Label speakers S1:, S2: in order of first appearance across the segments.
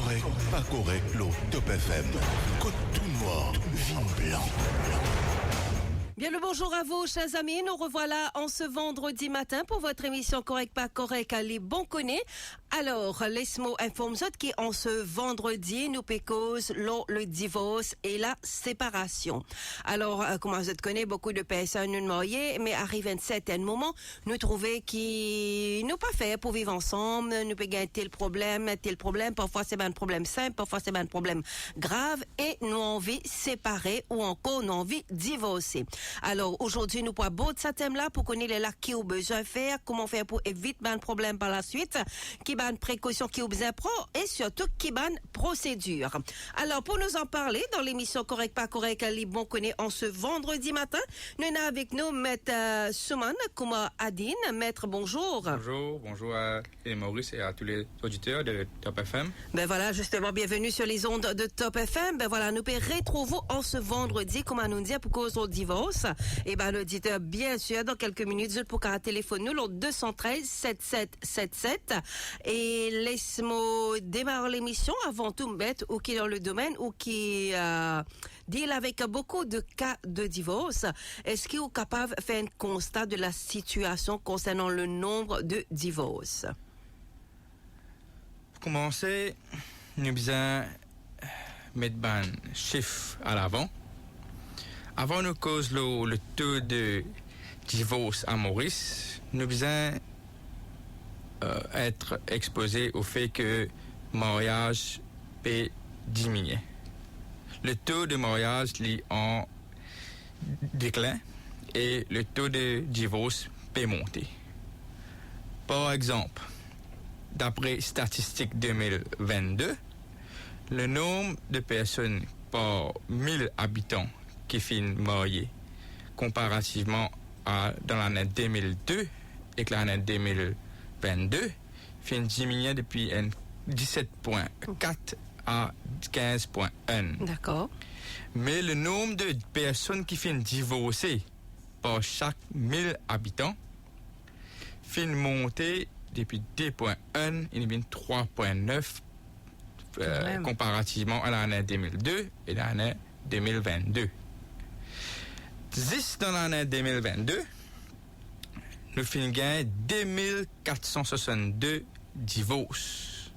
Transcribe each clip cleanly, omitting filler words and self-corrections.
S1: Correct, pas correct, l'eau Top FM. Côte tout noir, vin blanc.
S2: Bien le bonjour à vous, chers amis. Nous revoilà en ce vendredi matin pour votre émission Correct pas correct à les bons connaît. Alors, laisse-moi informer qui en ce vendredi nous pécose le divorce et la séparation. Alors, comme vous connaissez, beaucoup de personnes nous mariées, mais arrive un certain moment, nous trouvons qu'ils n'ont pas fait pour vivre ensemble, nous peut gagner tel problème. Parfois c'est un problème simple, parfois c'est un problème grave et nous envie séparer ou encore nous envie divorcer. Alors, aujourd'hui, nous pourrons aborder ce thème-là pour connaître les lacs qui ont besoin de faire, comment faire pour éviter un problème par la suite, qui ban précaution qui ont besoin de prendre et surtout qui ban procédure. Alors, pour nous en parler, dans l'émission Correct pas correct, les bons connaît en ce vendredi matin, nous avons avec nous Maître Souman Kouma Adine. Maître, bonjour.
S3: Bonjour à Maurice et à tous les auditeurs de Top FM.
S2: Ben voilà, justement, bienvenue sur les ondes de Top FM. Ben voilà, nous pouvons retrouver en ce vendredi, comment nous dire, pour cause du divorce. Et ben l'auditeur, bien sûr, dans quelques minutes, juste pour qu'un téléphone nous, le 213 7777. Et laisse-moi démarrer l'émission avant tout mettre ou qui est dans le domaine ou qui deal avec beaucoup de cas de divorce. Est-ce qu'il est capable de faire un constat de la situation concernant le nombre de divorces?
S3: Pour commencer, nous avons besoin de mettre un chiffre à l'avant. Avant nous cause le taux de divorce à Maurice, nous avons besoin être exposé au fait que le mariage peut diminuer. Le taux de mariage est en déclin et le taux de divorce peut monter. Par exemple, d'après statistiques 2022, le nombre de personnes par 1000 habitants qui finissent mariés comparativement à dans l'année 2002 et que l'année 2022 finit diminuer depuis 17,4 à 15,1.
S2: D'accord.
S3: Mais le nombre de personnes qui finissent divorcées par chaque 1000 habitants finit monter depuis 2,1 et 3,9 comparativement à l'année 2002 et l'année 2022. Juste dans l'année 2022, nous finissons gagner 2462 divorces.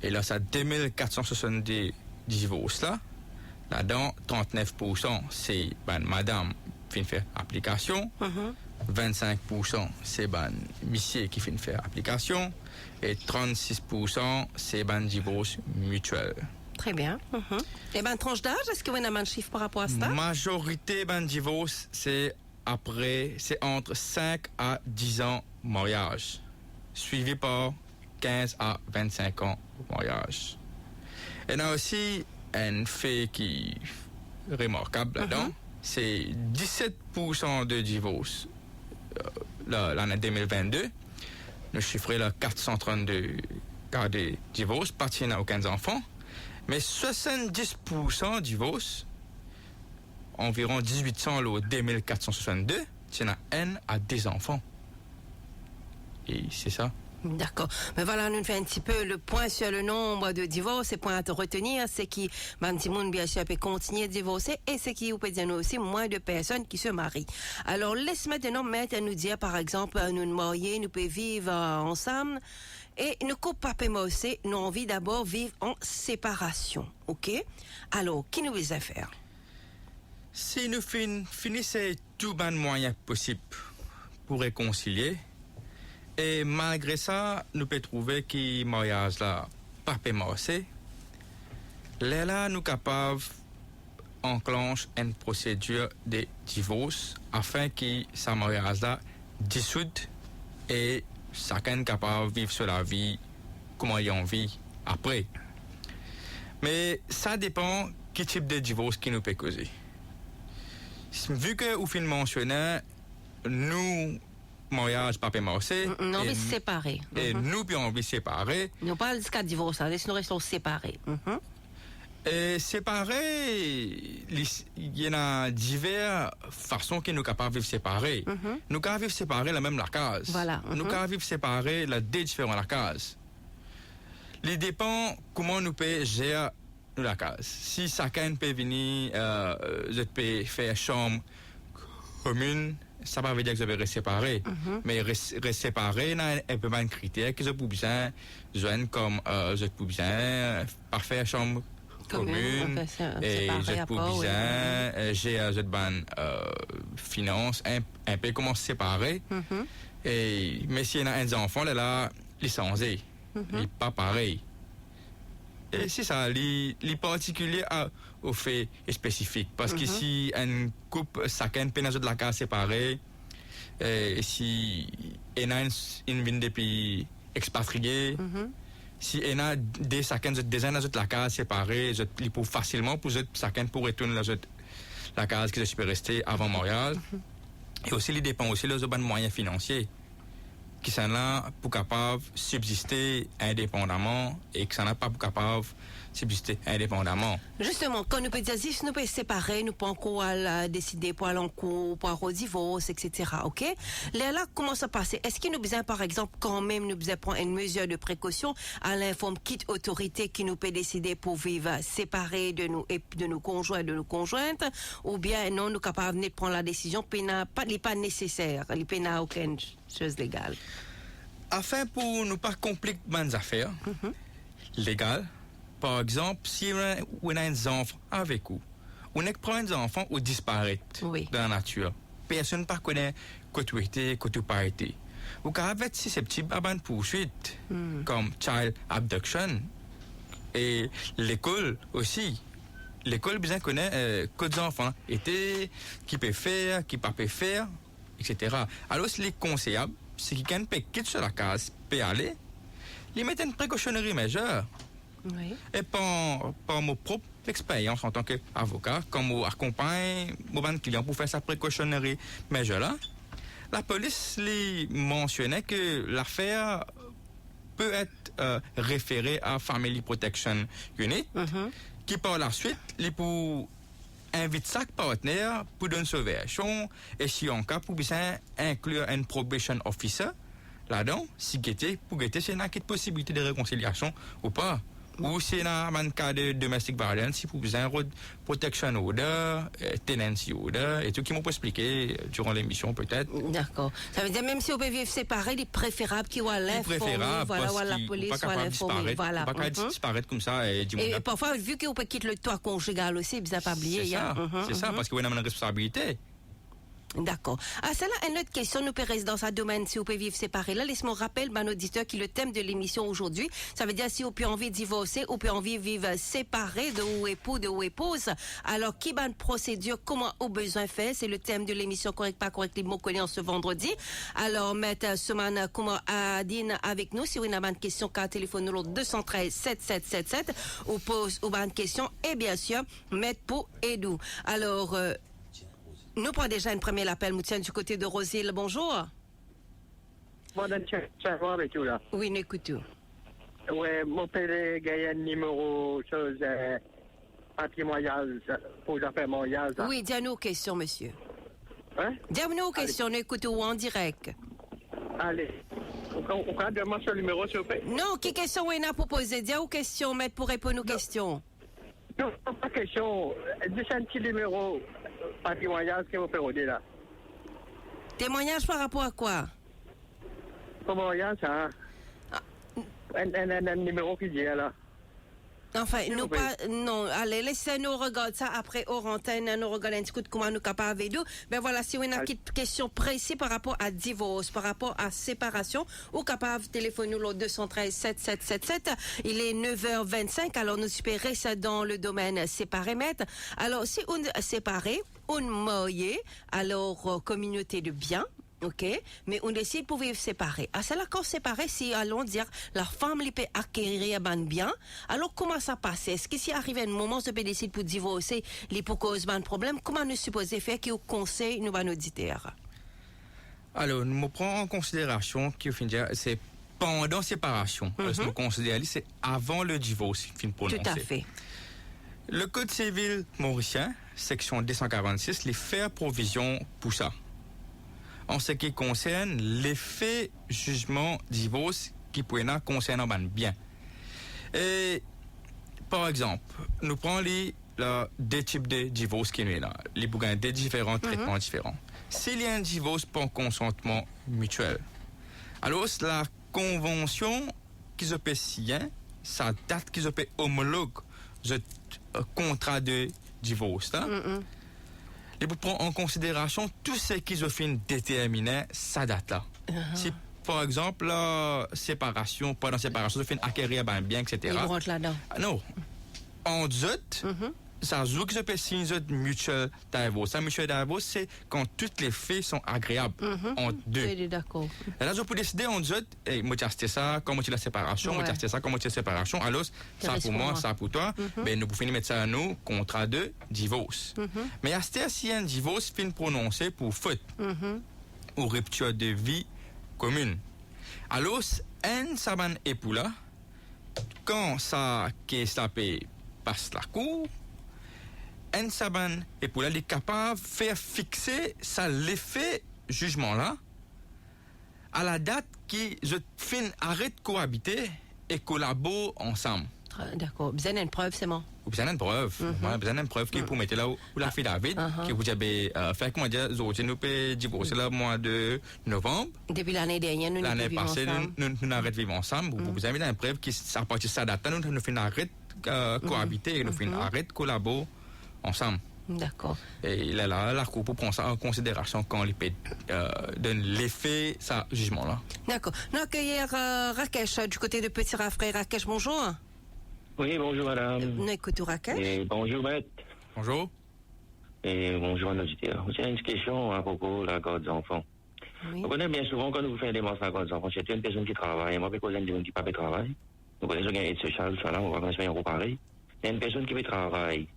S3: Et là, ça 2462 divorces là-dedans, 39% c'est madame qui fait application, 25% c'est monsieur qui fait faire application, et 36% c'est divorce mutuel.
S2: Très bien. Et tranche d'âge, est-ce que vous avez un chiffre par rapport à ça?
S3: Majorité divorce, c'est entre 5 à 10 ans mariage, suivi par 15 à 25 ans mariage. Et là aussi, un fait qui est remarquable là-dedans, c'est 17% de divorce l'année 2022. Le chiffre est là 432 cas de divorce, pas qu'il n'y a aucun enfant. Mais 70% divorce, environ 1800 au 2462, c'est un à des enfants. Et c'est ça.
S2: D'accord. Mais voilà, nous fait un petit peu le point sur le nombre de divorces. Et point à te retenir, c'est qui, monde bien sûr, peut continuer de divorcer et c'est qui, vous pouvez dire nous aussi, moins de personnes qui se marient. Alors, laisse maintenant Maître nous dire, par exemple, nous nous marier, nous pouvons vivre ensemble et nous coupe pas aussi, nous envie d'abord vivre en séparation. OK? Alors, qui nous veut faire?
S3: Si nous finissons tout bon moyen possible pour réconcilier, et malgré ça, nous pouvons trouver que le mariage là pas marché. Là, nous sommes capables d'enclencher une procédure de divorce afin que ce mariage là dissoute et chacun est capable de vivre sur la vie comme il en vit après. Mais ça dépend quel type de divorce qui nous peut causer. Vu que vous finissez mentionner, nous mariage pas marché.
S2: Nous envie séparer.
S3: Et nous puis envie séparer.
S2: Nous pas jusqu'à divorce, nous restons séparés.
S3: Et séparer, il y a diverses façons que nous sommes capables de vivre séparés. Nous sommes capables de vivre séparés la même la case.
S2: Voilà.
S3: Nous sommes capables de vivre séparés la deux différentes la case. Il dépend comment nous peut gérer la case. Si chacun peut venir, je peux faire chambre commune, ça va veut dire que je vais rester séparé. Mais rester séparé, il y a un peu de critères que je peux bien joindre comme je peux bien faire chambre commune et je peux bien gérer finance un peu comment se séparer. Et, mais s'il y a un enfant, là, licencié. Il n'est pas pareil. Et c'est ça, les particuliers au fait spécifique. Parce que si une couple, chacun peut dans la case séparée, et si il y a une vie des pays expatriés, si il y a chacun dans la case séparée, il peut facilement pour chacun pour retourner dans la case que je suis resté avant Montréal. Et aussi, il dépend aussi de moyens financiers qui sont là pour capable subsister indépendamment et qui sont là pas pour capable subsister indépendamment.
S2: Justement, quand nous peut dire si nous peut séparer, nous pouvons encore décider pour aller en cours, pour avoir divorce, etc. Ok? Là, comment ça passe? Est-ce qu'il nous besoin, par exemple, quand même, nous besoin prendre une mesure de précaution à l'informe quitte autorité qui nous peut décider pour vivre séparés de nous et de nos conjoints, de nos conjointes, ou bien non, nous capables de prendre la décision, puis n'est pas nécessaire, il n'y a aucune chose légale.
S3: Afin pour ne pas compliquer les affaires légales, par exemple, si on a un enfant avec vous, on prend un enfant ou disparaît dans la nature, personne ne connaît que tu étais, que tu pas été. Vous pouvez être susceptible à une poursuite, comme child abduction. Et l'école aussi. L'école bien connaît que des enfants étaient, qui peut faire, qui pas peut faire, etc. Alors, ce qui est conseillable, c'est que quelqu'un peut quitter sur la case, peut aller, il met une précautionnerie majeure.
S2: Oui.
S3: Et par mon propre expérience en tant qu'avocat, quand je accompagne mon client pour faire sa précautionnerie majeure là, la police lui mentionnait que l'affaire peut être référée à Family Protection Unit, qui par la suite, lui pour invite chaque partenaire pour donner une sauvegarde. Et si en cas, pour bien inclure un probation officer là-dedans, si guetter, pour guetter, c'est une possibilité de réconciliation ou pas. Ou c'est un cas de domestic violence, si pour besoin de protection order, tenancy order, et tout qui m'ont expliqué durant l'émission peut-être.
S2: D'accord. Ça veut dire même si on peut vivre séparés, il est préférable qu'il y ait l'informé, voilà, la police soit l'informé. Voilà.
S3: Pas capable de disparaître comme ça. Et
S2: parfois, vu qu'on peut quitter le toit conjugal aussi, vous n'avez pas oublié.
S3: C'est ça, parce qu'on a une responsabilité.
S2: D'accord. Ah, ça là, une autre question, nous peut rester dans ce domaine, si on peut vivre séparés. Là, laisse-moi rappeler, mon auditeur, qui est le thème de l'émission aujourd'hui. Ça veut dire si on peut envie de divorcer, on peut envie de vivre séparés de ou époux, de ou épouse. Alors, qui va une procédure, comment au besoin fait? C'est le thème de l'émission Correct, pas correct, les mots connais en ce vendredi. Alors, maître Souman, comment Adine avec nous, si vous avez une question, qu'à téléphone numéro 213 7777, ou pose ou une question, et bien sûr, maître pour Edou. Alors, nous prenons déjà un premier appel, Moutienne, du côté de Rosile. Bonjour.
S4: Madame, ça va avec vous là?
S2: Oui, nous écoutons.
S4: Oui, mon père a un numéro chose patrimonial pour les affaires mondiales.
S2: Oui, dis-nous aux questions, monsieur.
S4: Hein?
S2: Dis-nous aux questions, nous écoutons en direct.
S4: Allez. On peut demander ce numéro, s'il vous plaît?
S2: Non, quelle question on a proposé? Dis aux questions, maître, pour répondre aux questions.
S4: Non, pas question. Dis un petit numéro patrimonial que vous faites là.
S2: Témoignage par rapport à quoi?
S4: Comment il y a ça? Un numéro qui dit là.
S2: Enfin, nous pas, non, allez, laissez-nous regarder ça après hors antenne, nous regarder un petit coup de comment nous capables de. Ben voilà, si on a une question précise par rapport à divorce, par rapport à séparation, ou capable de téléphoner au 213 7777. Il est 9h25, alors nous espérons ça dans le domaine séparé, maître. Alors, si on est séparé, on marié, alors, communauté de biens. OK, mais on décide pour vivre séparés. À cela, quand séparés, si allons dire la femme lui peut acquérir un bien, alors comment ça passe? Est-ce que si arrive un moment où on décide pour divorcer, les pour cause un problème, comment nous supposons faire qu'il conseille nous nos auditeurs?
S3: Alors, nous prenons en considération que c'est pendant séparation. Nous considérons c'est avant le divorce fin prononcé.
S2: Tout à fait.
S3: Le Code civil mauricien, section 246, les faire provision pour ça. En ce qui concerne l'effet jugement divorce qui pourrait concerner un bien. Et par exemple, nous prenons des types de divorce qui sont là. Les bougains des différents traitements différents. S'il y a un divorce pour consentement mutuel, alors la convention qu'ils ont signé, ça date qu'ils ont homologue le contrat de divorce. Et pour prendre en considération tout ce qu'ils ont fait déterminer sa date là. Si par exemple la séparation, pendant la séparation, ils ont fait acquérir un bien, etc.
S2: Ils rentrent là-dedans.
S3: Non. En zut, ça joue qu'ils ont signé un mutual divorce. Un mutual divorce, c'est quand toutes les faits sont agréables en deux.
S2: Oui, d'accord.
S3: Et là, je peux décider en zut, moi j'ai acheté ça, comment tu la séparation, moi j'ai acheté ça, comment tu la séparation. Alors, ça pour moi, ça pour toi. Ben, nous pouvons mettre ça à nous, contrat de divorce. Mais acheter si un divorce fin prononcé pour faute ou rupture de vie commune. Alors, un saban époux là, quand ça qui est passe la cour, un saban époux là, il est capable de faire fixer ça l'effet jugement là à la date qui je fin arrête de cohabiter et collabore ensemble.
S2: D'accord. Besoin d'une preuve, c'est bon.
S3: Vous besoin d'une preuve. Besoin d'une preuve qui pour mettre là où la fille David, qui vous avez fait comment dire, nous peut divorcer le mois de novembre.
S2: Depuis l'année dernière, nous
S3: l'année passée, nous arrêtons de vivre ensemble. Vous avez une preuve qui, à partir de cette date, nous fin arrête cohabiter et nous fin arrête de collaborer ensemble.
S2: D'accord.
S3: Et là, la Cour prend ça en considération quand il peut donner l'effet, ça, jugement-là.
S2: D'accord. Nous accueillir Rakesh du côté de Petit Rafraie. Rakesh, bonjour.
S4: Oui, bonjour madame.
S2: Nous écoutons Rakesh.
S4: Et bonjour maître.
S3: Bonjour.
S4: Et bonjour à nos auditeurs. J'ai une question à propos de la garde des enfants.
S2: Oui.
S4: Vous connaissez bien souvent quand nous faisons des démarches à la garde des enfants, c'est une personne qui travaille. Moi, je connais des gens qui ne travaillent. Nous connaissons qu'il y a une social, là, on va faire un pareil. Il y a une personne qui peut travailler.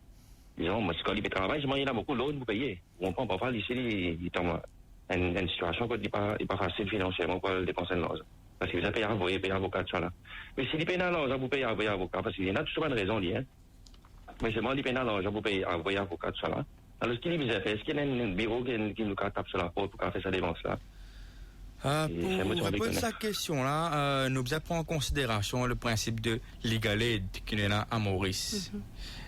S4: Disons, moi, quand il peut travailler, il y en a beaucoup d'autres pour payer. On prend parfois ici, il tombe une situation qui n'est pas facile financièrement pour dépenser de l'argent. Parce que vous avez payé avocat, ça là. Mais s'il paye l'argent pour payer avocat, parce qu'il y en a toujours une raison, hein. Mais c'est moi qui paye l'argent pour payer avocat, ça là. Alors, ce qu'il a fait, est-ce qu'il y a un bureau qui nous tape sur la porte pour faire sa dépense là?
S3: Pour répondre à cette question-là, nous devons prendre en considération le principe de legal aid qui est là à Maurice.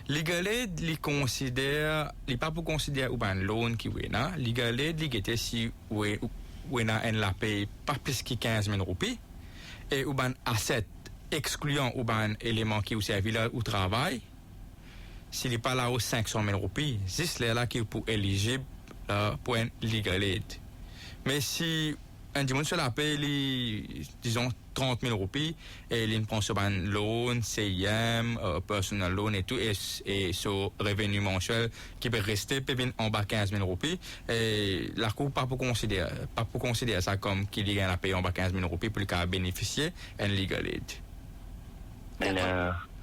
S3: Legal aid, il considère, il pas pour considérer ou un loan qui est là. Legal aid, il était si ou la paye pas plus que 15 000 roupies et ou un asset excluant ou un élément qui est servi là au travail. S'il n'est pas là aux 500 000 roupies, c'est là qui est pour éligible pour un legal aid. Mais si un dimanche sur la paye, disons 30 000 roupies, et il prend sur un loan, CIM, personal loan et tout, et sur revenu mensuel qui peut rester peut venir en bas 15 000 roupies, et la Cour pas pour considérer ça comme qu'il y a la paye en bas 15 000 roupies pour le cas bénéficier un legal aid.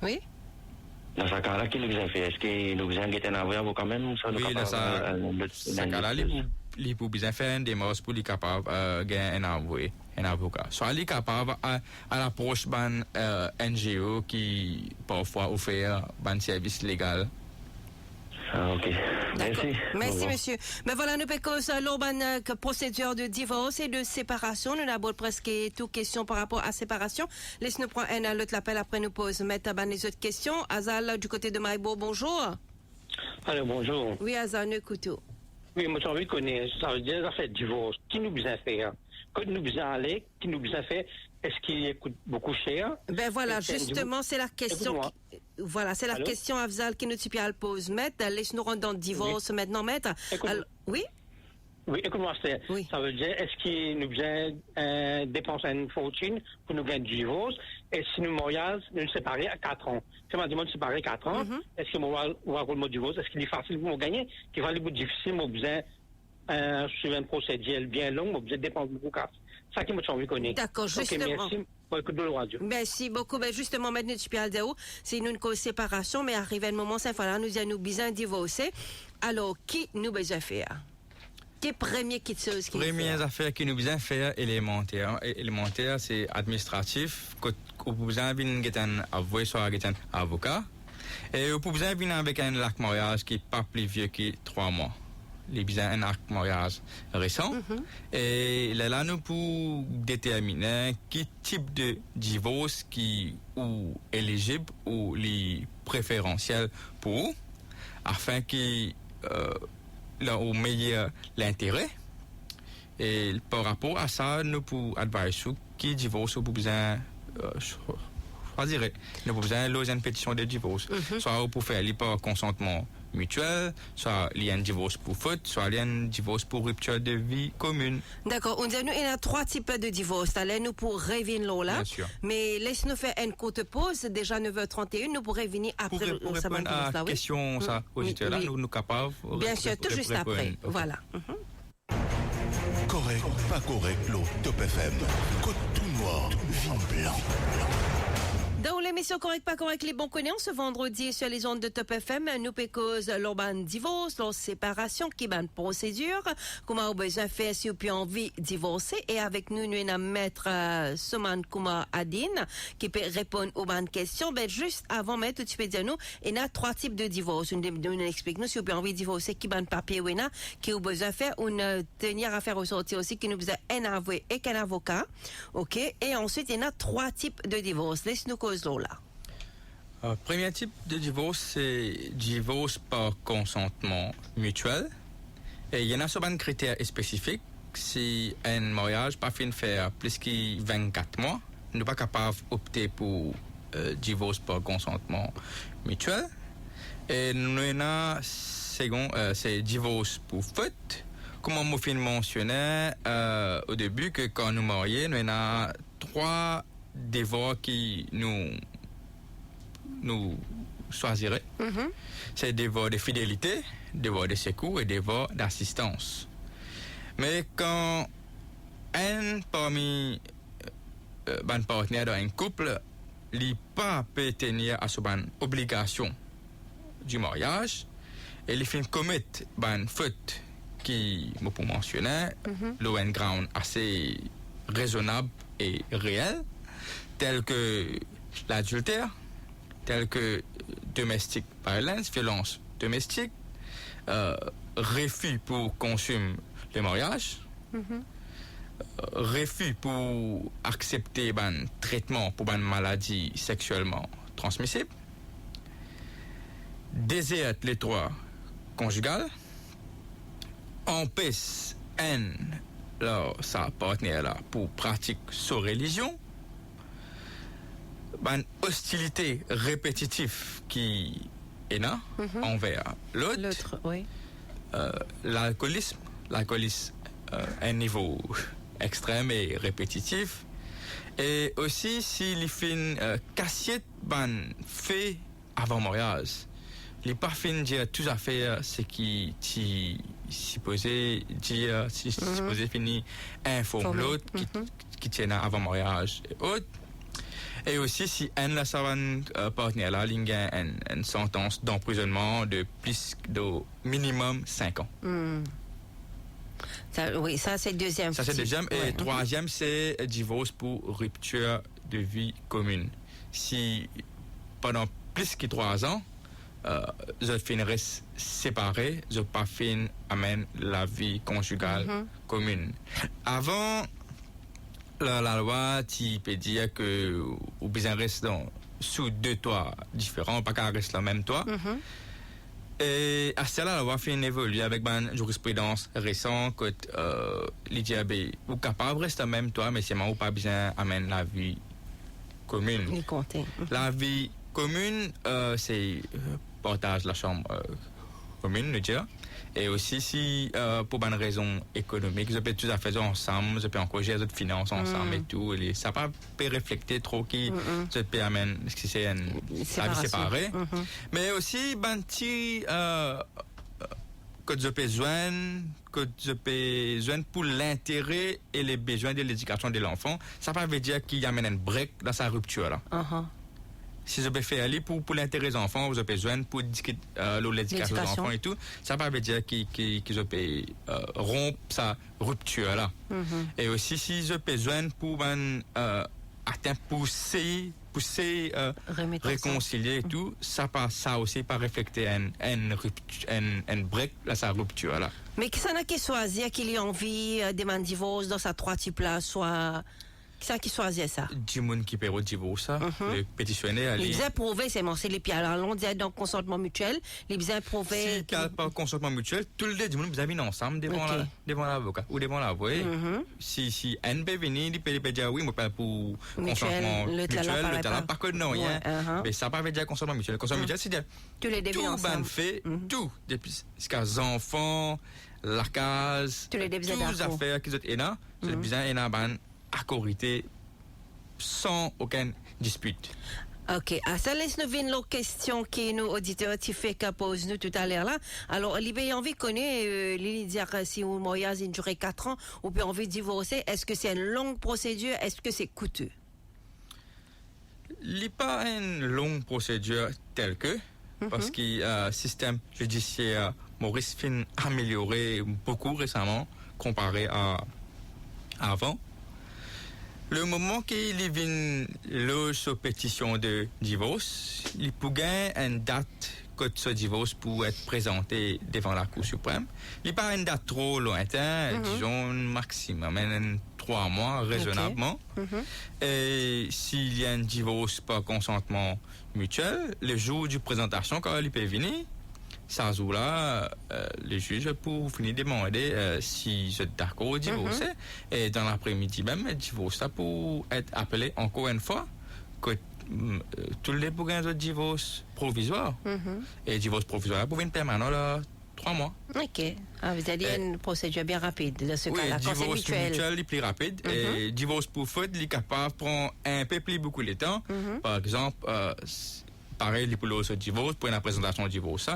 S2: Oui.
S4: Dans ce cas-là, qu'est-ce que vous avez fait? Est-ce que nous vous avez un avocat quand même?
S3: Oui, dans ce cas-là, il peut bien faire une démarche pour être capable de gagner un avocat. Soit il est capable à l'approche d'un NGO qui parfois offre un service légal.
S4: Ah, ok.
S2: Merci, monsieur. Mais voilà, nous pécons l'urbaine procédure de divorce et de séparation. Nous avons presque toutes questions par rapport à séparation. Laisse-nous prendre un autre appel après nous pose. Mettre les autres questions. Azal, du côté de Maïbo, bonjour.
S5: Alors, bonjour.
S2: Oui, Azal, nous écoutons.
S5: Oui, moi, j'ai envie de connaître, ça veut dire, ça fait divorce. Qui nous besoin faire? Quand nous besoin aller, qui nous besoin faire? Est-ce qu'il coûte beaucoup cher?
S2: Ben voilà, justement, c'est la question. Voilà, c'est la question, Afzal, qui nous pose. Maître, laisse-nous rentrer dans le divorce maintenant, maître. Oui?
S5: Oui, écoute-moi,
S2: oui.
S5: Ça veut dire, est-ce qu'il nous besoin dépenser une fortune pour nous gagner du divorce? Et si nous marions, nous séparer à 4 ans? Si on dit nous séparer 4 ans, est-ce que moi, on va le divorce? Est-ce qu'il est facile pour nous gagner? Qu'il va être difficile, moi, besoin sur un procédure bien long, moi, besoin dépenser beaucoup de cash. Ça qui m'a envie de connaître.
S2: D'accord, justement.
S5: Merci pour l'écoute de la radio.
S2: Merci beaucoup. Ben justement, maintenant, tu peux dire, c'est une séparation, mais arrivé un moment, ça voilà, nous avons besoin de divorcer. Alors, qui nous besoin faire? Quelle première chose qui
S3: premières affaires qui nous besoin faire élémentaire, c'est administratif. Vous besoin venir un avoué, soit un avocat, et vous besoin venir avec un lac mariage qui n'est pas plus vieux que 3 mois. les besoins un acte mariage récent. Et là, nous pour déterminer quel type de divorce qui ou éligible ou les préférentiels pour eux, afin que là au meilleur l'intérêt. Et par rapport à ça, nous pour adviser qui divorce ou pour besoin choisir. Nous pour besoin de une pétition de divorce, soit pour faire par consentement mutuel, soit il y a un divorce pour faute, soit il y a un divorce pour rupture de vie commune.
S2: D'accord. On dit nous il y a 3 types de divorce. Allez nous pour revenir là.
S3: Bien sûr.
S2: Mais laisse-nous faire une courte pause. Déjà 9h31. Nous pourrons revenir après
S3: Pour répondre à la question, ça, auditeur là, nous capables.
S2: Bien sûr, tout juste après.
S3: Okay.
S2: Voilà.
S1: Correct, pas correct, l'eau Top FM. Côte tout noir, vin blanc.
S2: Dans l'émission Correct pas correct, les bons connaissants, ce vendredi sur les ondes de Top FM, nous pécose l'urban divorce, leur séparation, qui ban procédure, comment on besoin faire si on peut envie divorcer, et avec nous, nous avons maître Soman Kumar Adine, qui peut répondre aux bonnes questions. Ben, juste avant, maître, tu peux dire nous, il y a 3 types de divorce. Nous explique nous si on peut envie divorcer, qui ban papier ou n'a, qui a besoin faire, une tenir à faire ressortir aussi, qui nous besoin un avoué et qu'un avocat. OK? Et ensuite, il y a 3 types de divorce. Laisse-nous cause là.
S3: Premier type de divorce, c'est divorce par consentement mutuel. Et il y en a souvent des critères spécifiques. Si un mariage pas fait faire plus que 24 mois, nous ne sommes pas capables d'opter pour divorce par consentement mutuel. Et nous avons second, c'est divorce pour faute. Comme on m'a mentionné au début, que quand nous marions, nous avons 3 devoirs qui nous choisiraient. C'est des devoirs de fidélité, des devoirs de secours et des devoirs d'assistance. Mais quand un parmi les partenaires d'un couple n'est pas peut tenir à son obligation du mariage, et il fait commettre une faute qui me pour mentionner, le ground assez raisonnable et réel, tel que l'adultère, tel que domestic violence, violence domestique, refus pour consommer le mariage, refus pour accepter un traitement pour une maladie sexuellement transmissible, désert les droits conjugaux, empêche sa partenaire là pour pratiquer sa religion, une hostilité répétitive qui est là envers l'autre,
S2: oui.
S3: L'alcoolisme à un niveau extrême et répétitif, et aussi s'il fait une cassette fait avant mariage, il n'est pas fin de dire tout à fait ce qui supposé dire, supposé finir informe l'autre qui tient avant mariage et autres. Et aussi, si un de sa partenaire là, il y a une sentence d'emprisonnement de plus de minimum 5 ans.
S2: Ça, oui, ça c'est le deuxième.
S3: Ça c'est le deuxième.
S2: Ouais.
S3: Et troisième, c'est divorce pour rupture de vie commune. Si pendant plus que 3 ans, je finirais séparé, je pas fin amène la vie conjugale commune. Avant, la loi, tu peux dire que ou bien reste sous 2 toits différents, pas qu'à rester dans le même toit. Et à cela, la loi fait évoluer avec une jurisprudence récente que l'idée ou capable de rester dans le même toit, mais c'est ou pas bien amène la vie commune.
S2: Il comptait.
S3: La vie commune, c'est partage la chambre commune, nous dire. Et aussi, si pour une raison économique, je peux tout à fait ensemble, je peux encourager les autres finances ensemble et tout. Et ça ne peut pas refléter trop qui je peux amener, si c'est une vie séparée. Mais aussi, que je peux joindre pour l'intérêt et les besoins de l'éducation de l'enfant, ça veut dire qu'il y a un break dans sa rupture là. Si je peux faire aller pour l'intérêt des enfants, je peux joindre pour discuter l'éducation des enfants et tout, ça veut dire que je peux rompre sa rupture là. Et aussi si je peux joindre pour atteindre pousser pousser, réconcilier et tout, ça aussi pas refléter un break, là, sa rupture, là.
S2: Mais qui s'en a qui choisit, qui a envie de demander divorce dans sa trois types là, soit. Qui ça qui choisit ça?
S3: Du monde qui perd le divorce, ça. Le pétitionnaire,
S2: il bien prouvé, c'est les pieds. Alors, on dit donc consentement mutuel, il bien prouvé.
S3: Si il n'y a pas consentement mutuel, tout le monde vous avez ensemble devant l'avocat ou devant l'avoué. Si un peut venir, il peut dire oui, moi, pas pour consentement mutuel, le talent, par contre, non, rien. Mais ça pas veut dire consentement mutuel. Consentement mutuel, c'est dire
S2: tous les devis ensemble.
S3: Tout fait, tout, depuis les enfants, la case,
S2: tous les
S3: affaires qui sont là, c'est bien une accordité sans aucune dispute.
S2: Ok, ça laisse nous venir l'autre question qui nous auditeurs qui fait qu'à pose nous tout à l'heure là. Alors, l'IBE envie de connaître, dire si un mariage a duré 4 ans ou bien envie de divorcer, est-ce que c'est une longue procédure, est-ce que c'est coûteux?
S3: Il n'y a pas une longue procédure telle que, parce que le système judiciaire Maurice Fin a amélioré beaucoup récemment comparé à avant. Le moment qu'il vient sur pétition de divorce, il peut gagner une date que ce divorce peut être présenté devant la Cour suprême. Il n'est pas une date trop lointaine, disons maximum 3 mois raisonnablement. Et s'il y a un divorce par consentement mutuel, le jour de présentation, quand il peut venir, ça joue-là, les juges pour finir de demander si je suis d'accord au divorce. Et dans l'après-midi même, le divorce ça pour être appelé encore une fois que tous les bouquins de divorce provisoire. Et divorce provisoire pour une permanent là 3 mois.
S2: Ok. Vous avez une procédure bien rapide dans ce cas-là.
S3: Quand c'est mutuel, est plus rapide. Et divorce pour faute, il est capable de prendre un peu plus beaucoup de temps. Par exemple, pareil, il peut le divorce pour une présentation de divorce.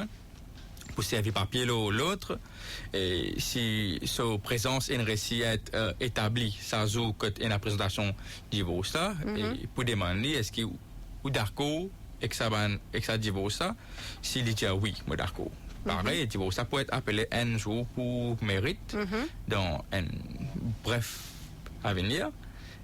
S3: Pour servir papier l'autre, et si sa présence est réussi à être établie, ça joue que une présentation divorce là, et pour demander est-ce qu'il est d'accord avec ça divorce là, s'il dit oui, moi d'accord. Pareil, divorce ça peut être appelé un jour pour mérite dans un bref avenir.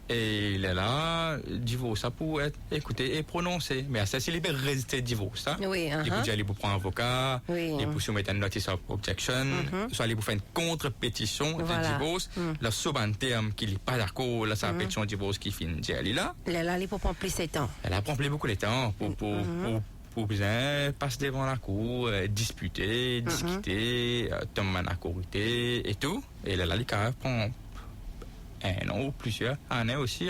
S3: Et là, divorce, ça peut être écouté et prononcé. Mais à ça, c'est libéré de résister divorce.
S2: Oui,
S3: il peut aller pour prendre un avocat, il peut soumettre une notice of objection, soit il peut faire une contre-pétition de divorce. La seconde terme qu'il n'est pas d'accord, là, c'est la pétition de divorce qui finit là.
S2: Là, il peut prendre plus de temps.
S3: Elle a pris beaucoup de temps pour bien passer devant la cour, discuter, discuter, tomber en accordité et tout. Et là, il prend un an ou plusieurs années aussi.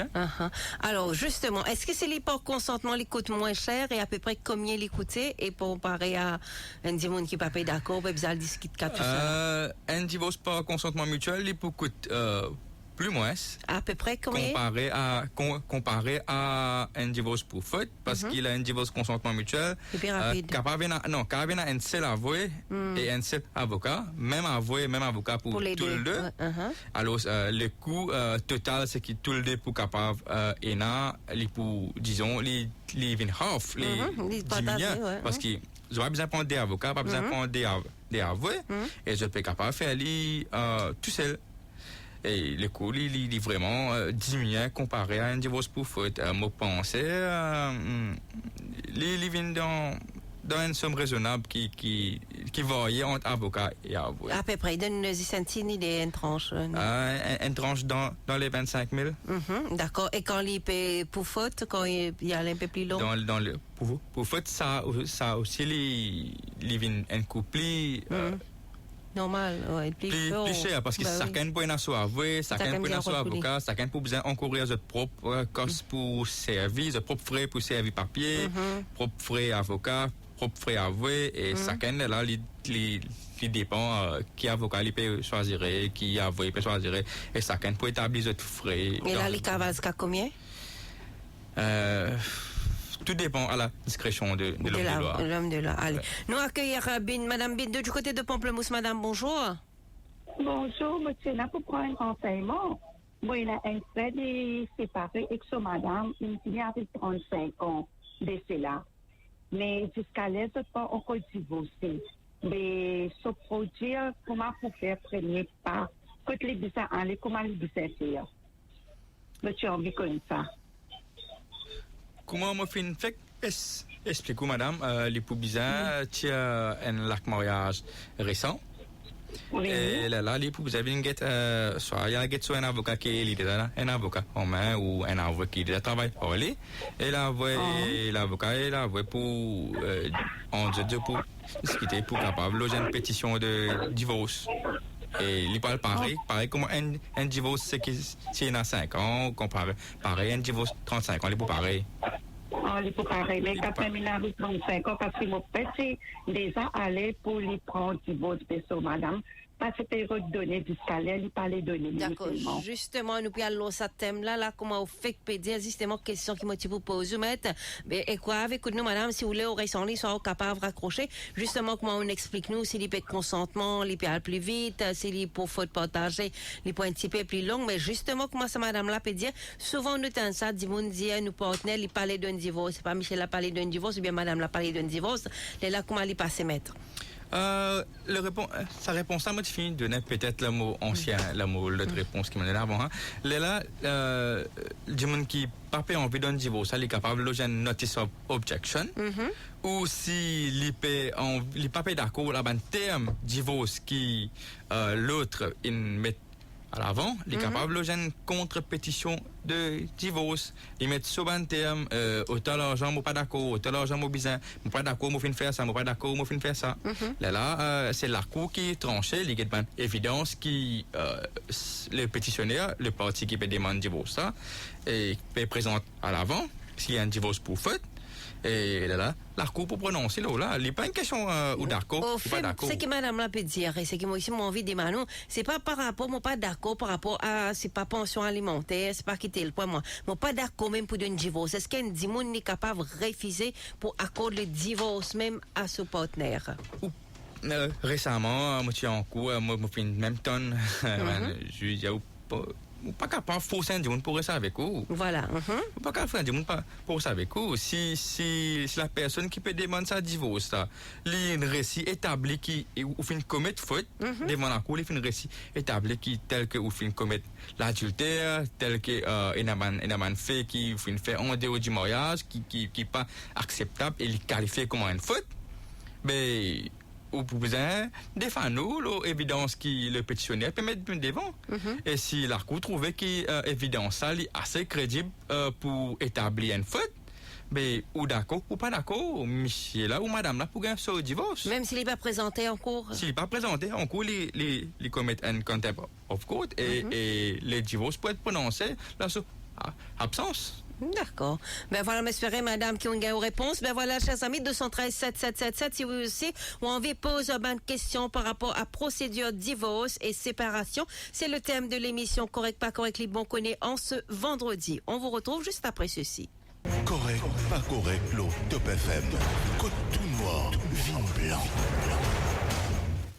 S2: Alors, justement, est-ce que c'est les par consentement qui coûte moins cher et à peu près combien il coûtait et pour comparer à un divorce qui n'est pas payé d'accord, ben, vous allez discuter de tout ça?
S3: Un divorce par consentement mutuel, il peut coûter plus moins.
S2: À peu près combien?
S3: Comparé à un divorce pour faute, parce qu'il a un divorce consentement mutuel.
S2: C'est bien rapide.
S3: Capable un seul avoué et un seul avocat, même avoué, même avocat pour tous les deux. Alors, le coût total, c'est que tous les deux pour capable, et là, disons, les half, les 10 millions, parce que je n'ai pas besoin de prendre des avocats, pas besoin de prendre des avoués, et je peux capable de faire tout seul. Et le coût, il est vraiment diminué comparé à un divorce pour faute. Moi, je pense, il vient dans une somme raisonnable qui varie entre avocat et avoué.
S2: À peu près, donne-nous une idée, une tranche.
S3: Une tranche dans les 25 000.
S2: D'accord. Et quand il paye pour faute, quand il y a un peu plus long?
S3: Pour faute, ça aussi, il vient un coût plus...
S2: normal,
S3: plus cher, parce que chacun peut en sauver, chacun peut en sauver avocat, chacun peut besoin encourir ses propres costs pour servir, ses propres frais pour servir papier, propres frais avocat, propres frais avoués, et chacun là, il dépend qui avocat il peut choisir, qui avoué peut choisir, et chacun peut établir ses frais.
S2: Et là, les cavales, c'est combien?
S3: Tout dépend à la discrétion de l'homme de loi.
S2: L'homme de loi. Allez. Nous accueillir Madame Bin du côté de Pamplemousse. Madame, bonjour.
S6: Bonjour, monsieur. Là, pour prendre un renseignement, moi, il a un frère séparé avec son madame, une fille avec 35 ans de cela. Mais jusqu'à l'aise, pas encore divorcé. Mais ce produit, comment pour faire premier pas? Quand les bizarres comment les bizarres faire? Monsieur, on veut comme ça.
S3: comment moi fin fait expliquez madame l'époux bizarre tu as un lac mariage récent.
S6: Oui.
S3: Et là l'époux vous avez une soit il y a un avocat qui est là un avocat en main ou un avocat qui travaille pour lui et l'avocat est là pour en deux pour discuter pour capable loger une pétition de divorce. Et il parle pareil comme un divorce c'est il y a 5 ans comparé pareil un divorce 35 ans il est pareil.
S6: Il faut pareil, mais quand même, il a 35 ans, parce que mon père, c'est déjà allé pour lui prendre du divorce de son madame, parce que c'était redonné du salaire, il pas les donner.
S2: D'accord, justement, nous parlons de ce thème-là, comment on fait que dire, justement, question qui m'a vous pose, et quoi, avec nous, madame, si vous voulez, au récent, ils sont capables de raccrocher, justement, comment on explique nous, s'il y a consentement, il peut aller plus vite, s'il y a pour faute partager, il peut un petit peu plus long, mais justement, comment ça, madame-là, peut dire, souvent, nous, tant ça, dit, nous, partenaires, il parlait d'un divorce, c'est pas Michel a parlé d'un divorce, ou bien madame l'a parlé d'un divorce, et là, comment il passe mettre?
S3: Sa réponse à moi définit donner peut-être le mot ancien, le mot l'autre réponse qui m'a donné avant. Là, du monde qui n'a pas envie d'un divorce, il est capable de loger une notice of objection. Ou si il n'est pas d'accord avec un terme divorce qui l'autre il met à l'avant, il est capable de loger une contre-pétition de divorce. Il met sur un terme, autant l'argent, moi pas d'accord, autant l'argent, moi bizarre, moi pas d'accord, moi fin faire ça, moi pas d'accord, moi fin faire ça. Là, c'est la cour qui tranche, il y a une évidence qui, le pétitionnaire, le parti qui peut demander divorce, ça, et peut présenter à l'avant, s'il y a un divorce pour faute. Et là, la cour pour prononcer là, il n'est pas une question ou d'accord ou pas d'accord.
S2: C'est que madame l'a peut dire, c'est que moi aussi mon envie de dire non, c'est pas par rapport, moi pas d'accord par rapport à c'est pas pension alimentaire, c'est pas quitter le point moi pas d'accord même pour un divorce. Est-ce qu'un dit monde n'est capable de refuser pour accorder le divorce même à son partenaire?
S3: Récemment, moi suis en cours, moi fait une même tonne, je pas capable de forcer un monde pour rester avec vous.
S2: Voilà.
S3: Pas capable de faire un monde pour rester avec vous. Si la personne qui peut demander sa divorce, là, il y a un récit établi qui ou fait commettre faute devant la cour, il fait un récit établi qui tel que ou fait commettre l'adultère, tel que il a un fait qui fait faire en dehors du mariage, qui pas acceptable et il est qualifié comme une faute. Mais ou besoin défendre l'évidence qui le pétitionnaire peut mettre devant. Et si la cour trouvait que l'évidence est assez crédible pour établir une faute, mais ou d'accord ou pas d'accord, monsieur là ou madame là pour gagner ce divorce.
S2: Même s'il n'est pas présenté en cours.
S3: S'il n'est pas présenté en cours, il commet un contempt of court et le divorce peut être prononcé là sur absence.
S2: D'accord. Ben voilà, m'espérer, madame, qui ont une réponse. Ben voilà, chers amis, 213 7777, si vous aussi, ou envie poser une question par rapport à procédure divorce et séparation. C'est le thème de l'émission Correct, pas correct, les bons connaît en ce vendredi. On vous retrouve juste après ceci.
S1: Correct, pas correct, l'eau Top FM. Côte tout noir, vin blanc.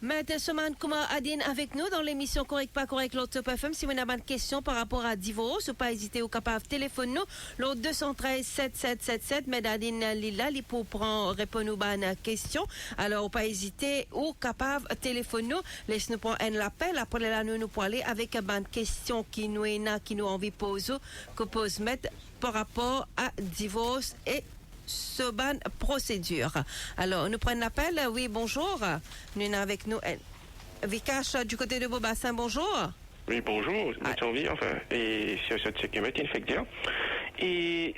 S2: Maître Soman Koumar Adine avec nous dans l'émission Correct pas correct l'autre Top FM. Si vous avez une question par rapport à divorce, ou pas hésiter ou capable téléphone nous l'autre 213 7777. Maître Adine Lila li pour prendre répondre à une question. Alors pas hésiter ou capable téléphone nous. Laisse nous prendre un appel après là nous parler avec une question qui nous envie poser que pose Maître par rapport à divorce et ce ban procédure. Alors, nous prenons l'appel. Oui, bonjour. Nous sommes avec nous. Vikash du côté de Beaubassin, bonjour.
S7: Oui, bonjour. Et si c'est que il fait dire. Et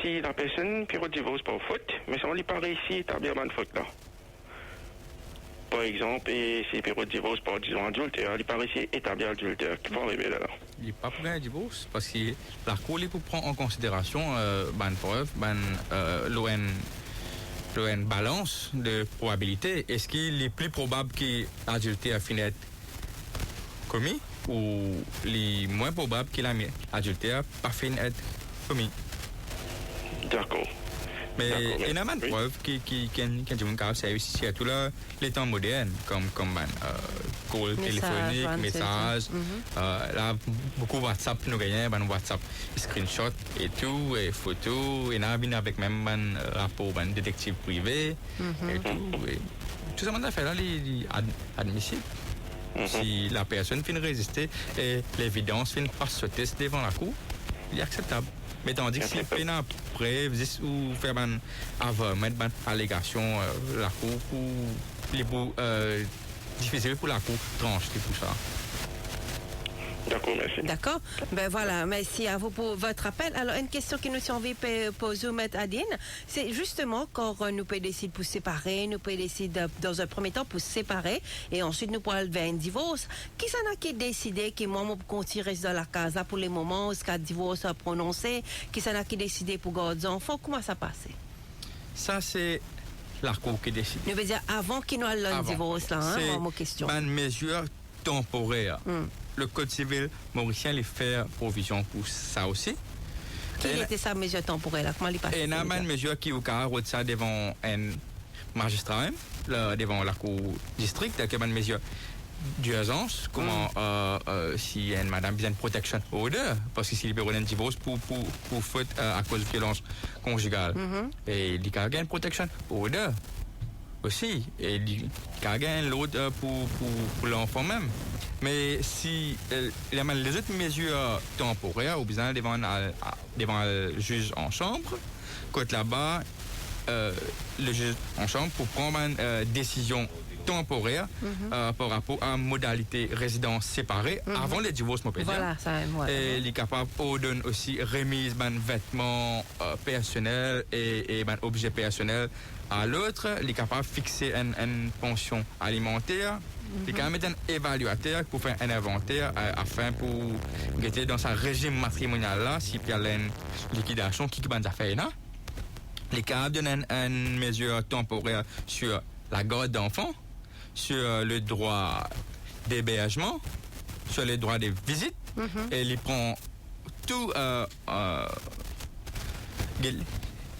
S7: si la personne peut divorce par faute, mais ça on lui pas réussi à établir une faute là. Par exemple, et si peut divorce par disons adultère, il pas réussi à établir adultère. Qui va arriver là?
S3: Il n'est pas pour un divorce parce que la cour pour prendre en considération une preuve, une balance de probabilité. Est-ce qu'il est plus probable que l'adultère a fini d'être commis ou il est moins probable que l'adultère n'a pas fini d'être commis?
S7: D'accord.
S3: Mais il y a une preuve qui c'est surtout les temps modernes, comme call téléphonique, message. Là, beaucoup WhatsApp, nous gagnons, WhatsApp, screenshot et tout, et photos, et nous avec même un rapport, un détective privé, et tout. Et tout ça, on a fait là, admissible. Si la personne finit de résister et l'évidence finit par sauter devant la cour, il est acceptable. Mais tandis que si peine après, ou faire avant, mettre une allégation, la cour pour les bouts difficiles pour la cour tranche tout ça.
S7: D'accord, merci.
S2: D'accord. Ben voilà, merci à vous pour votre appel. Alors, une question qui nous sont envie de poser au maître Adine, c'est justement quand nous pouvons décider pour séparer, nous pouvons décider dans un premier temps pour séparer et ensuite nous pouvons vers un divorce. Qui s'en a qui décidé que moi, je continue rester dans la casa pour les moments où ce divorce a prononcé? Qui s'en a qui décidé pour garder des enfants? Comment ça passe?
S3: Ça, c'est la cour qui décide.
S2: Nous veut dire avant qu'il nous ait le divorce, là, hein,
S3: c'est
S2: ma question.
S3: une mesure temporaire. Le Code civil mauricien les fait provision pour ça aussi.
S2: Quelle était sa mesure temporaire? Comment il passe?
S3: Et il y a une mesure qui vous caractérise ça devant un magistrat, devant la cour district, avec une mesure d'urgence, comment si une madame besoin de protection order, parce que s'il y a un divorce pour faute à cause de violence conjugale, et il y a une protection order aussi, et il y a l'autre pour l'enfant même. Mais si il y a les autres mesures temporaires, ou bien devant le juge en chambre, quand là-bas, le juge en chambre pour prendre une décision temporaire par rapport à une modalité résidence séparée avant le divorce.
S2: Voilà, ça, voilà.
S3: Et il est capable de donner aussi remise de vêtements personnels et objets personnels à l'autre. Il est capable de fixer une pension alimentaire. Il est capable de mettre un évaluateur pour faire un inventaire afin pour guetter dans sa régime matrimonial là, s'il y a une liquidation qui va faire là. Il est capable de donner une mesure temporaire sur la garde d'enfants, sur le droit d'hébergement, sur le droit de visite, et il prend tout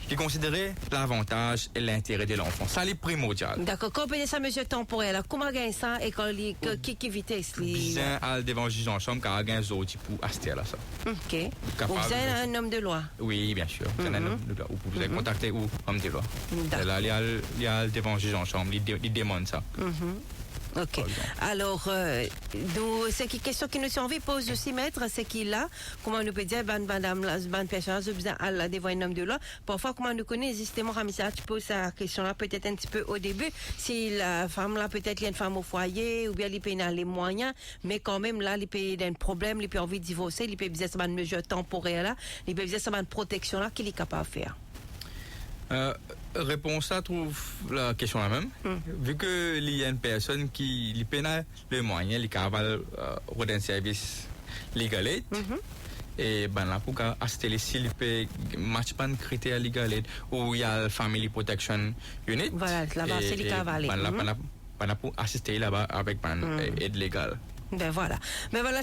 S3: qui considérait l'avantage et l'intérêt de l'enfant. Ça, c'est primordial.
S2: D'accord. Quand on peut dire ça, mesure temporaire, comment gagne ça et qui vitesse?
S3: Bien, à devant le juge en chambre, car il y a un autre pour assister là ça.
S2: OK. Vous êtes un homme de loi?
S3: Oui, bien sûr. Vous êtes un homme de loi. Vous pouvez contacter ou homme de loi. Là, il y a devant le juge en chambre, il demande ça.
S2: OK. Alors, c'est une question qui nous sont envie pose aussi, maître, c'est qu'il a, comment nous peut dire, madame, bonne personne, à devant un homme de loi. Parfois, comment nous connaît, justement, Ramissa, tu poses sa question-là peut-être un petit peu au début. Si la femme-là, peut-être, il y a une femme au foyer, ou bien il peut y avoir les moyens, mais quand même, là, il peut y avoir un problème, il peut envie de divorcer, il peut dire ça une mesure temporaire là, il peut dire ça une protection là, qu'il est capable de faire.
S3: Réponse à trouve la question la même. Vu que il y a une personne qui peine le moyen, il est capable de un service legal aid. Et ben là pour assister les s'il peut match pas un critère legal aid où il y a le family protection unit.
S2: Voilà, là-bas c'est le cavalier.
S3: Ben là pour assister là-bas avec aide légale.
S2: Ben voilà,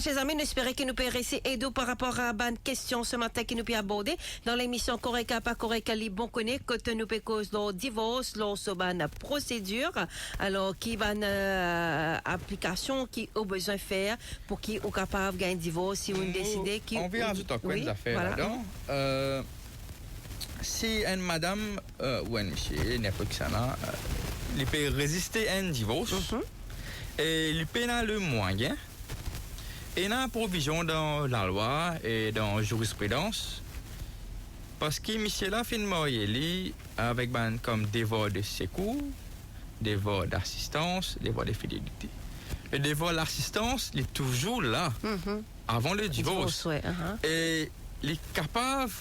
S2: chers amis, nous espérons que nous pouvons rester aidés par rapport à une question ce matin que nous pouvons aborder dans l'émission Correct à pas correct à bon connaît quand nous pouvons cause le divorce, la procédure, alors qui va une application qui a besoin de faire pour qui est capable de gagner un divorce si on décide qui.
S3: On vient ajouter quoi des affaires
S2: voilà.
S3: Là-dedans. Si une madame ou un monsieur, n'importe qui ça là, il peut résister à un divorce. Et il peut le moyen. Et il y a une provision dans la loi et dans la jurisprudence. Parce que monsieur là fait marier avec comme devoir de secours, devoir d'assistance, devoir de fidélité. Le devoir d'assistance, il est toujours là, avant le divorce. Et il est capable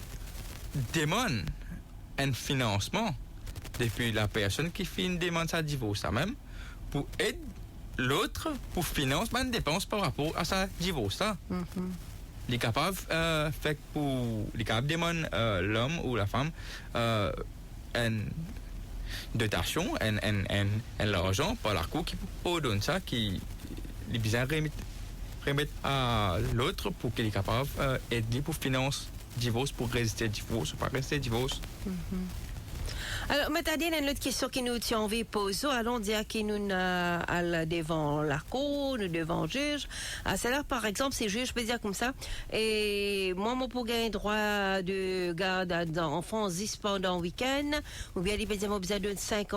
S3: de demander un financement depuis la personne qui fait une demande de divorce, ça même, pour aider l'autre pour financer une dépense par rapport à sa divorce. Il est capable de demander l'homme ou la femme une dotation, un l'argent par la cour qui peut donner ça, qui est bien remettre à l'autre pour qu'il est capable d'aider pour financer divorce, pour résister divorce ou pas résister divorce.
S2: Alors, mais t'as dit une autre question qui nous tient envie de poser. Allons dire qui nous devant la cour, nous devant le juge. C'est là, par exemple, si le juge peut dire comme ça. Et moi, pour gagner droit de garde d'enfants pendant le week-end, ou bien il peut dire, moi, besoin de 5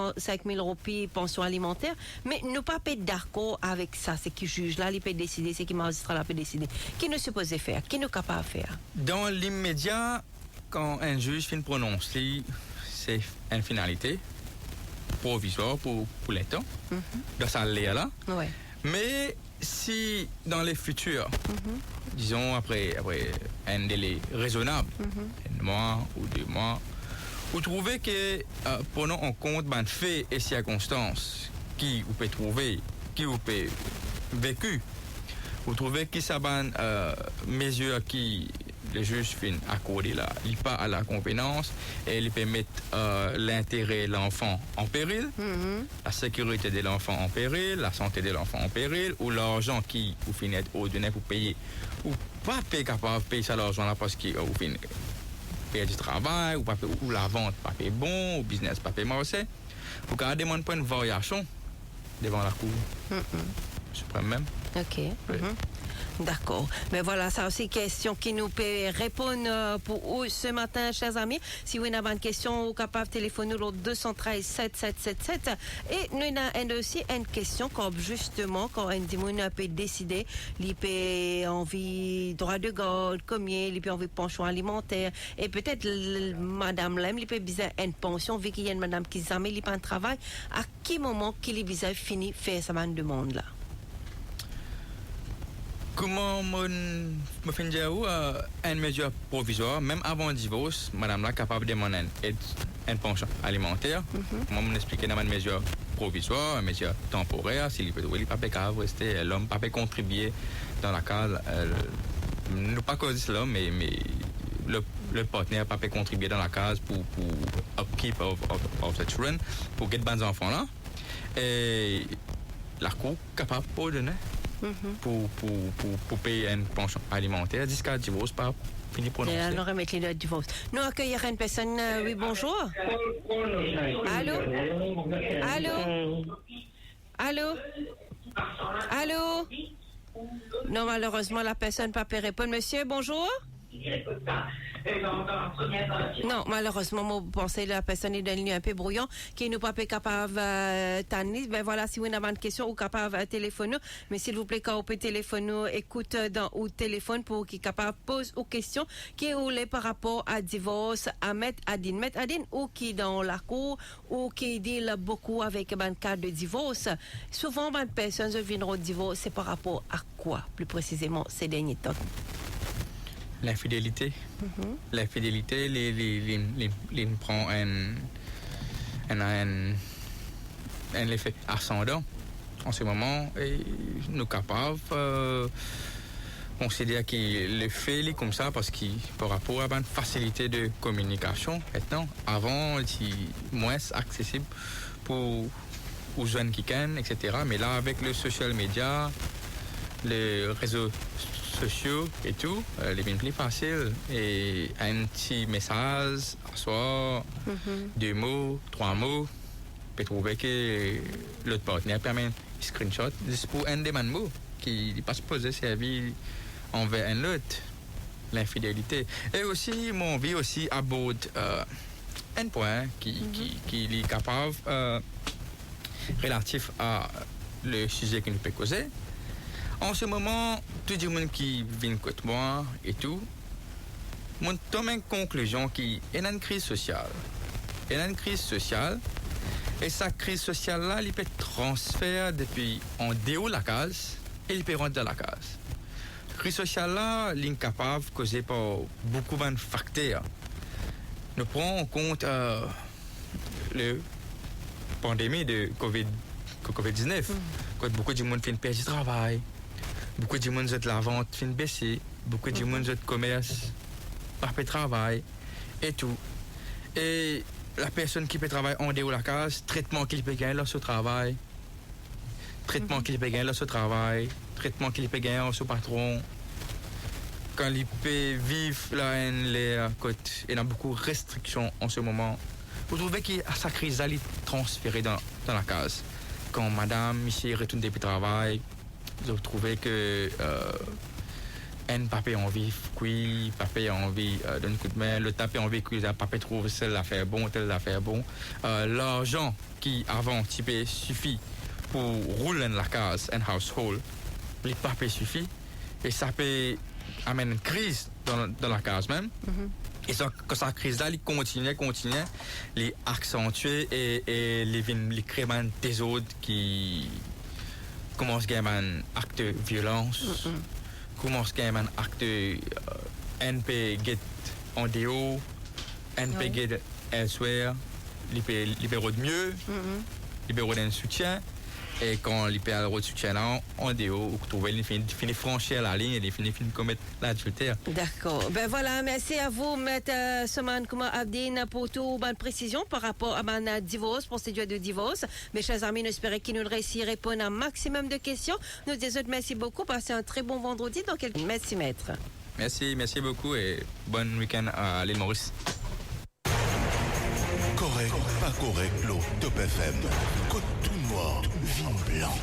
S2: 000 roupies pension alimentaire. Mais nous pas être d'accord avec ça. C'est qui juge là, il peut décider, c'est qui magistrat là peut décider. Qui nous supposé faire? Qui nous capable de faire?
S3: Dans l'immédiat, quand un juge finit de prononcer, c'est une finalité provisoire pour l'État, dans sa loi là.
S2: Ouais.
S3: Mais si dans les futurs, disons après un délai raisonnable, un mois ou 2 mois, vous trouvez que prenons en compte les faits et circonstances qui vous pouvez trouver, qui vous pouvez vécu, vous trouvez que ça mesure qui le juge fin accordé là, il pas à la convenance et il peut mettre l'intérêt de l'enfant en péril, la sécurité de l'enfant en péril, la santé de l'enfant en péril, ou l'argent qui vous finit être ordonné pour payer, ou pas capable de payer ça l'argent là parce que vous finit payer du travail, ou la vente pas payer bon, ou business pas payer marché, vous gardez mon point de variation devant la cour suprême même.
S2: OK. D'accord. Mais voilà, ça aussi question qui nous peut répondre pour ce matin, chers amis. Si vous avez une question, vous êtes capable de téléphoner au 213 7777. Et nous avons aussi une question comme justement, quand un démon peut décider, il peut envie droit de garde, combien, il peut envie pension alimentaire. Et peut-être madame Lem, il peut besoin une pension, vu qu'il y a une madame qui s'amène, il pas un travail. À quel moment qu'il est besoin fini faire sa demande là?
S3: Comment me fait dire une mesure provisoire, même avant le divorce, madame là capable de demander une pension alimentaire. Moi, je expliquer dans une mesure provisoire, une mesure temporaire, s'il peut il pas capable rester, l'homme pas peut contribuer dans la case, nous pas cause cela, mais le partenaire pas peut contribuer dans la case pour upkeep of the children, pour get les enfants là. Et la cour capable de donner. Pour payer une pension alimentaire jusqu'à divorce pas fini prononcé.
S2: Et alors remettre les divorce. Nous accueillir une personne. Oui, bonjour. Allô? Allô? Allô? Allô? Non, malheureusement, la personne n'a pas répondre. Monsieur, bonjour? Non, malheureusement, moi, je pensais que la personne est dans un peu brouillon, qui n'est pas capable de tanner. Ben voilà, si vous avez une question, vous êtes capable de téléphoner. Mais s'il vous plaît, quand vous pouvez téléphoner, écoute dans ou téléphone pour qu'il soit capable de poser aux questions qui est par rapport à divorce, à Maître Adine. Maître Adine, ou qui dans la cour, ou qui dit beaucoup avec un cas de divorce. Souvent, les personnes viennent au divorce, c'est par rapport à quoi, plus précisément, ces derniers temps?
S3: L'infidélité. L'infidélité, les prend un effet ascendant en ce moment et nous capables considérer que le fait est comme ça parce que par rapport à une facilité de communication maintenant, avant c'était moins accessible pour aux jeunes qui connaissent, etc. Mais là avec le social media, les réseaux sociaux et tout, les bien plus facile et un petit message, soit 2 mots, 3 mots, peut trouver que l'autre partenaire permet un screenshot juste pour un des mots qui n'est pas supposé servir envers un autre, l'infidélité. Et aussi, mon vie aussi aborde un point qui est capable relatif à le sujet que nous peut causer. En ce moment, tout le monde qui vient contre moi et tout, mon tombe une conclusion qui est une crise sociale. Il y a une crise sociale et cette crise sociale-là, il peut transférer depuis en dehors de la case et il peut rentrer dans la case. La crise sociale-là, il est capable de causer par beaucoup de facteurs. Nous prenons en compte la pandémie de COVID-19, quand beaucoup de monde fait perdre du travail. Beaucoup de monde de la vente fin baisser, beaucoup de monde de commerce pas de travail et tout. Et la personne qui peut travailler en dehors de la case, traitement qu'il peut gagner là sur travail, traitement qu'il peut gagner là sur travail, traitement qu'il peut gagner sur patron. Quand il peut vivre là il y a beaucoup de restrictions en ce moment Vous trouvez que sa crise est transférée dans la case. Quand madame ici retourne depuis le travail, vous trouvez que papa a envie de papa a envie d'un coup de main, le tapé a envie que papa trouve celle l'affaire bon, telle l'affaire bon. L'argent qui avant typé suffit pour rouler dans la case, un household, les papiers suffit et ça peut amener une crise dans la case même. Et ça, quand cette crise-là, il continue, les accentuer et les créer des autres qui commencent à avoir un acte de violence, commencent à avoir un acte de NP get en déo, NP get elsewhere, libéraux de mieux, libéraux d'un soutien. Et quand les libéraux de soutien là, en déo, vous trouvez les finit franchir la ligne et les finit commettre l'adultère.
S2: D'accord. Ben voilà, merci à vous, Maître Soman Kuma Abdin, pour toute bonne précision par rapport à ma divorce, procédure de divorce. Mes chers amis, nous espérons qu'ils nous réussissent à répondre à un maximum de questions. Nous disons merci beaucoup. Passez un très bon vendredi. Merci, Maître.
S3: Merci beaucoup et bon week-end à l'île Maurice.
S1: Correct, pas correct, l'eau, Top FM. Côte tout noir, vin blanc.